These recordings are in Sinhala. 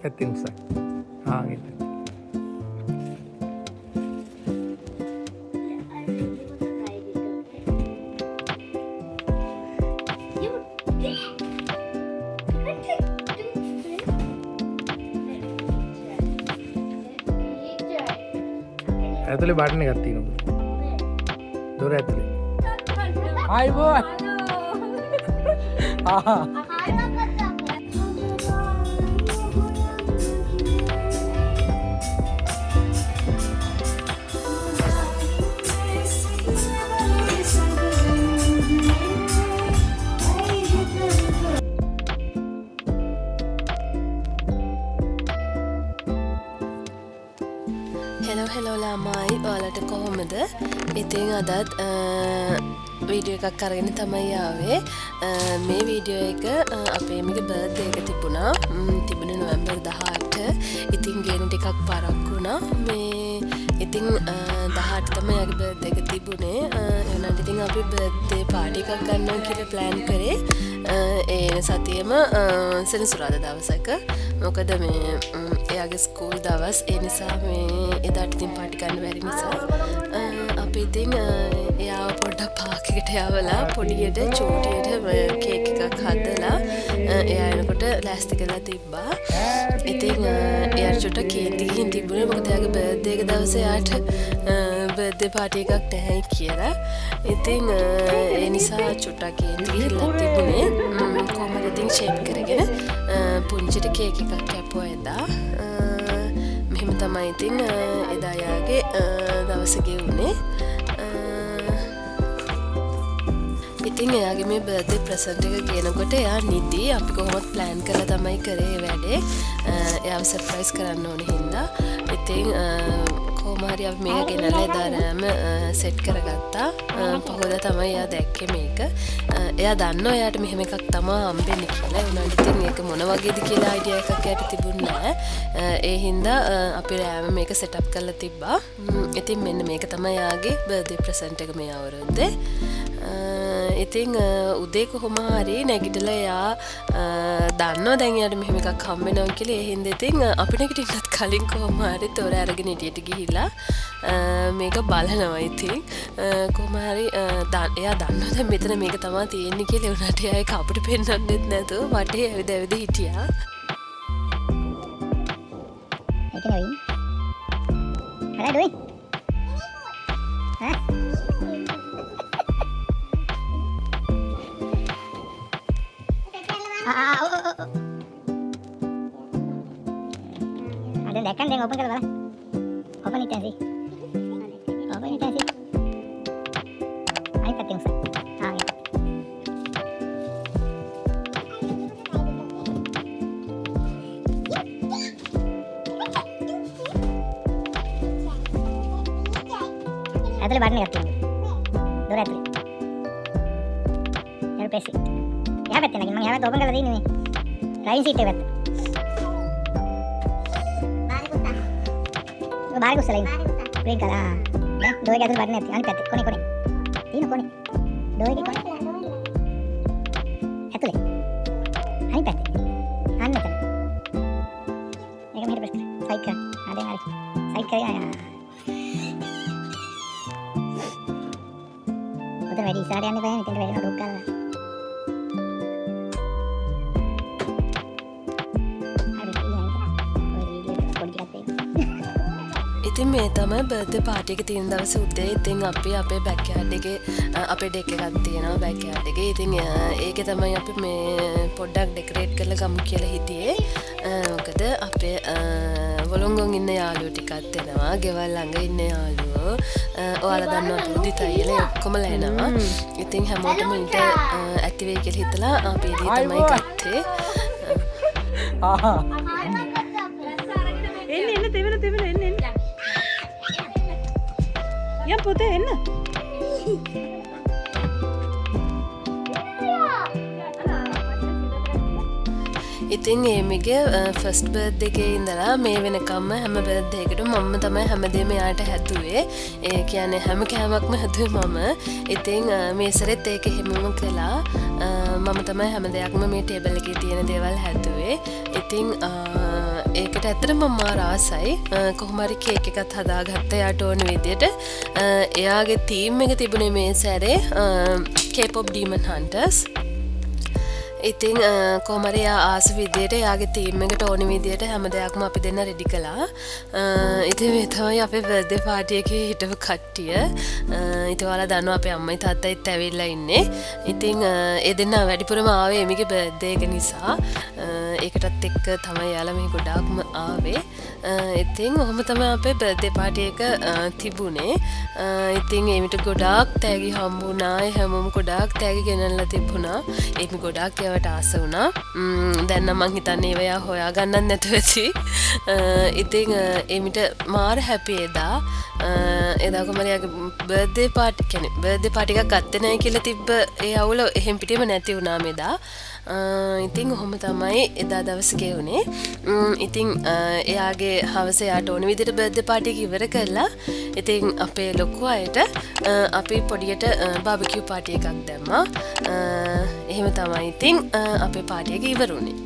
පැත්තෙන් උසයි. ආ ඒක. ඇතුලේ බටන් එකක් තියෙනවා. දොර ඇතුලේ. Hi boy. ආ. හෙලෝ ළමයි ඔයාලට කොහොමද? ඉතින් අදත් වීඩියෝ එකක් අරගෙන තමයි ආවේ. මේ වීඩියෝ එක අපේ මිගේ බර්ත්ඩේ එක තිබුණා. තිබුණේ නොවැම්බර් 18. ඉතින් ගේන ටිකක් පරක් වුණා. මේ ඉතින් 18 තමයි යාගේ බර්ත්ඩේ එක තිබුණේ. එහෙනම් ඉතින් අපි බර්ත්ඩේ පාටි එකක් ගන්නවා කියලා ප්ලෑන් කරේ. ඒ සතියේම සෙනසුරාදා දවසක. මොකද මේ එයාගේ ස්කූල් දවස් ඒ නිසා මේ එදාට ඉතින් පාටි ගන්න බැරි නිසා අපි ඉතින් එයාව පොඩ්ඩක් පාක් එකට යවලා පොඩියට චූටියට කේක් එකක් හදලා එයා එනකොට ලෑස්ති කරලා තිබ්බා. ඉතින් එයාට චුට්ටක් කේන්ති ගිහින් තිබුණේ මොකද එයාගේ බර්ත්ඩේ එක දවසේ එයාට බර්ත්ඩේ පාටි එකක් නැහැයි කියලා. ඉතින් ඒ නිසා චුට්ටක් කේන්ති ගිහිල්ලා තිබුණේ. කොහමද ඉතින් ෂේප් කරගෙන පුංචිට කේක් එකක් කැපුවා එදා. මෙහෙම තමයි ඉතින් එදා යාගේ දවස ගෙවුනේ. ඉතින් එයාගේ මේ බර්ත්ඩේ ප්‍රසන්ට් එක ගෙනකොට එයා නිදි. අපි කොහොමද ප්ලෑන් කරලා තමයි කරේ වැඩේ. එයාව සර්ප්‍රයිස් කරන්න ඕනේ හින්දා. ඉතින් කොහොම හරි අපි මේක ගෙනල්ලා එදා රෑම සෙට් කරගත්තා. පහුවදා තමයි එයා දැක්කේ මේක. එයා දන්නවා එයාට මෙහෙම එකක් තමයි හම්බෙන්නේ කියලා. උනාට ඉතින් මේක මොන වගේද කියලා අයිඩියා එකක් එයාට තිබුණේ නැහැ. ඒ හින්දා අපි රෑම මේක සෙට් අප් කරලා තිබ්බා. ඉතින් මෙන්න මේක තමයි එයාගේ බර්ත්ඩේ ප්‍රසන්ට් එක මේ අවුරුද්දේ. ඉතින් උදේ කොහොම හරි නැගිටලා එයා දන්නවා දැන් එයාට මෙහෙම එකක් හම්බ වෙනවා කියලා. ඒ හින්දා ඉතින් අපි නැගිටින්නත් කලින් කොහොම හරි තොර අරගෙන එළියට ගිහිල්ලා මේක බලනවා. ඉතින් කොහොම හරි එයා දන්නවා දැන් මෙතන මේක තමයි තියෙන්නේ කියලා. උනාට එයා ඒක අපිට පෙන්වන්නෙත් නැතුව වටේ ඇවිද ඇවිද හිටියා. ඒක නෙවෙයි. හරි දුයි. ඈ ada dekan dia open kalau open itu sih ayo keting sih ya. Itu lebar nih keting dua itu ya pesi ya betul lagi mang ya open kalau ini nih lain sih tebet बाहर को सलाइन ब्रेक करा है दो के अंदर बैठने आती है पैते कोने तीन कोने दो के कोने है तो ले हनी पैते हां में चल एक मेरे पास साइड कर आधे हमारे साइड कर आया उधर वेरी सारे आने पे निकल वेरी रोक कर ඉතින් මේ තමයි බර්ත්ඩේ පාටි එක තියෙන දවසේ උදේ. ඉතින් අපි අපේ බෑක්යාඩ් එකේ අපේ ඩෙක් එකක් තියෙනවා බෑක්යාඩ් එකේ. ඉතින් ඒකේ තමයි අපි මේ පොඩ්ඩක් ඩෙකොරේට් කරලා ගමු කියලා හිතියේ. මොකද අපේ වොලොංගොන් ඉන්න යාළුවෝ ටිකක් එනවා. ගෙවල් ළඟ ඉන්න යාළුවෝ. ඔයාලා දන්නවා පුරුදි තයිල ඔක්කොමලා එනවා. ඉතින් හැමෝටම ඉන්න ඇති වෙයි කියලා හිතලා අපි ඉදී තමයි ගත්තේ. එන්න තෙවෙන එන්න යම් පොතේ එන්න ඉතින් ඒමිගේ ෆස්ට් බර්ත්ඩේ එකේ ඉඳලා මේ වෙනකම්ම හැම බර්ත්ඩේ එකකටම මම තමයි හැමදේම යාට හැදුවේ. ඒ කියන්නේ හැම කෑමක්ම හැදුවේ මම. ඉතින් මේ සැරේත් ඒක හැමෝම කළා. මම තමයි හැම දෙයක්ම මේ ටේබල් එකේ තියෙන දේවල් හැදුවේ. ඉතින් ඒකට ඇත්තටම මම ආසයි. කොහොම හරි කේක් එකක් හදාගත්ත යාට ඕන විදියට. එයාගේ තීම් එක තිබුණේ මේ සැරේ K-pop Demon Hunters. ඉතින් කොහමරි ආස විදියට යාගේ තීම් එකට ඕන විදියට හැම දෙයක්ම අපි දෙන්න රෙඩි කළා. ඉතින් මේ තමයි අපේ බර්ත්ඩේ පාටි එකේ හිටපු කට්ටිය. ඉතින් ඔයාලා දන්නවා අපේ අම්මයි තාත්තයිත් ඇවිල්ලා ඉන්නේ. ඉතින් ඒ දෙන්න වැඩිපුරම ආවේ එමිගේ බර්ත්ඩේ එක නිසා. ඒකටත් එක්ක තමයි යාලා මේ ගොඩාක්ම ආවේ. ඉතින් ඔහොම තමයි අපේ බර්ත්ඩේ පාටි එක තිබුණේ. ඉතින් එමිට ගොඩාක් තෑගි හම්බුණා. හැමෝම ගොඩාක් තෑගි ගෙනල්ලා තිබුණා. ඒත් මේ ගොඩාක් ආස වුණා. දැන් නම් මං හිතන්නේ ඒවා හොයා ගන්නත් නැතුව ඇති. ඉතින් එමිට මාර හැපි එදා. එදා කොහමරියාගේ බර්ත්ඩේ පාටි කියන්නේ බර්ත්ඩේ පාටි එකක් ගත්තේ නැහැ කියලා තිබ්බ ඒ අවුල එහෙම් පිටිම නැති වුණා මෙදා. ඉතින් ඔහොම තමයි එදා දවස් ගෙවුනේ. ඉතින් එයාගේ හවස යාට ඕන විදිහට බර්ත්ඩේ පාටි එක ඉවර කරලා ඉතින් අපේ ලොකු අයට අපි පොඩියට බාබකියු පාටි එකක් දැම්මා. එහෙම තමයි ඉතින් අපේ පාටි එක ඉවර වුණේ.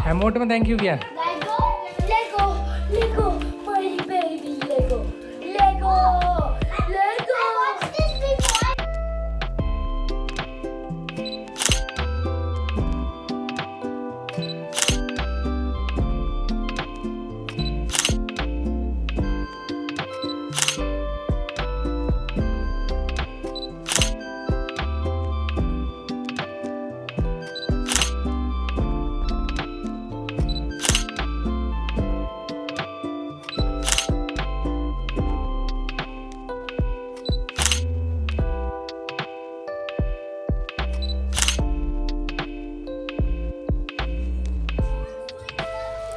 හැමෝටම thank you කියන්න. Lego, my baby Lego. What's this before?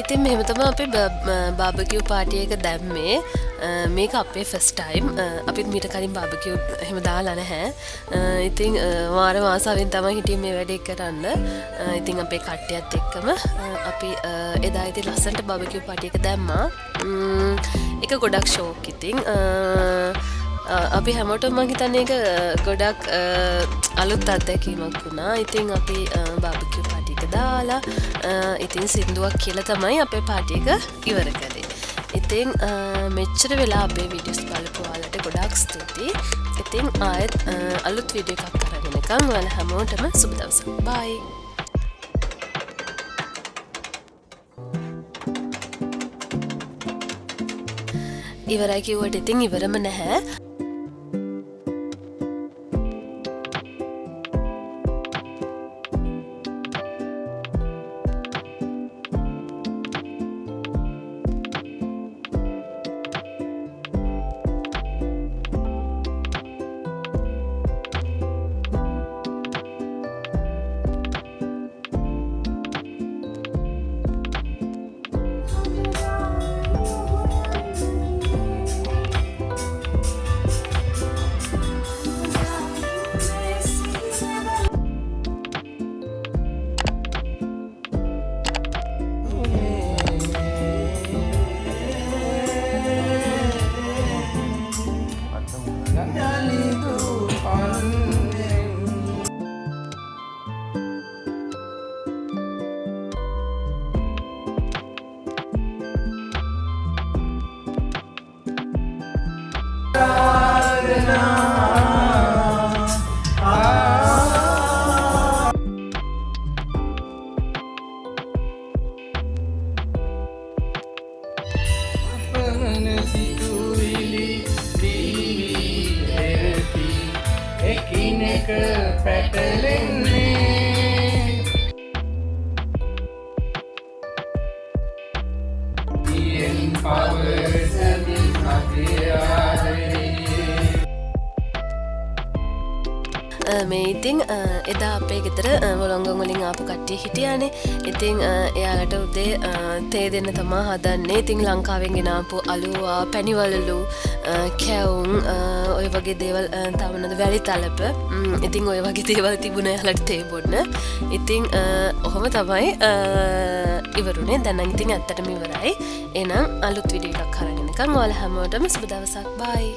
ඉතින් මෙහෙම තමයි අපේ බාබකියු පාටි එක දැම්මේ. මේක අපේ ෆස්ට් ටයිම්. අපිත් මීට කලින් බාබකියු එහෙම දාලා නැහැ. ඉතින් මාර මාසාවෙන් තමයි හිටියේ මේ වැඩේ කරන්න. ඉතින් අපේ කට්ටියත් එක්කම අපි එදා ඉතින් ලස්සනට බාබකියු පාටි එක දැම්මා. ඒක ගොඩක් ෂෝක් ඉතින්. අපි හැමෝටම මං හිතන්නේ ඒක ගොඩක් අලුත් අත්දැකීමක් වුණා. ඉතින් අපි බාබකියු පාටි එක දාලා ඉතින් සින්දුවක් කියලා තමයි අපේ පාටි එක ඉවර කළේ. ඉතින් මෙච්චර වෙලා අපේ වීඩියෝස් බලපු ඔයාලට ගොඩාක් ස්තුතියි. ඉතින් ආයෙත් අලුත් වීඩියෝ එකක් අරගෙන එනකම් ඔයාලා හැමෝටම සුබ දවසක්. බයි. ඉවරයි කිව්වට ඉතින් ඉවරම නැහැ. මේ ඉතින් එදා අපේ ගෙදර වොලොංගොන් වලින් ආපු කට්ටිය හිටියානේ. ඉතින් එයාලට උදේ තේ දෙන්න තමා හදන්නේ. ඉතින් ලංකාවෙන් ගෙනාපු අලුවා, පැණිවලලු, කැවුම් ඔය වගේ දේවල් තමනද වැලි තලප. ඉතින් ඔය වගේ දේවල් තිබුණා එයාලට තේ බොන්න. ඉතින් ඔහොම තමයි ඉවරුනේ. දැන් නම් ඉතින් ඇත්තටම ඉවරයි. එහෙනම් අලුත් වීඩියෝ එකක් අරගෙන එනකන් ඔයාලා හැමෝටම සුබ දවසක්. බයි.